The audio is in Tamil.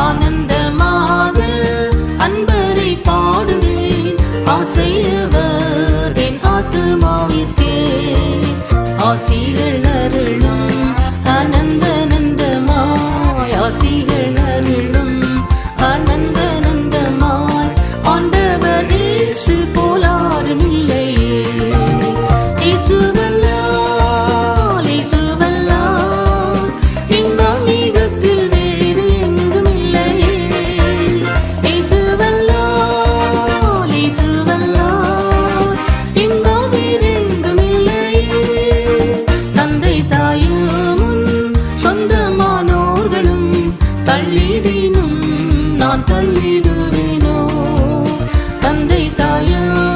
ஆனந்தமாக அன்பரை பாடுவேன். ஆசையவர் என் ஆத்துமாவிற்கே ஆசிகள் அருளும். ஆனந்தமாய் ஆசிகள் அருளும். ஆனந்தமாய் ஆண்டவர் இயேசு போலாரும் இல்லையே. இயேசுவல்லால் இயேசுவல்லால் இன்பம் மிகத்தில் வேறு எங்கும் இல்லையே. இயேசுவல்லால் இயேசுவல்லால் இன்பம் வேறு எங்கும் இல்லையே. தந்தை தாயும் சொந்தமானோர்களும் தள்ளிடினும் நான் தள்ளிடுவேனோ. தந்தை தாயும்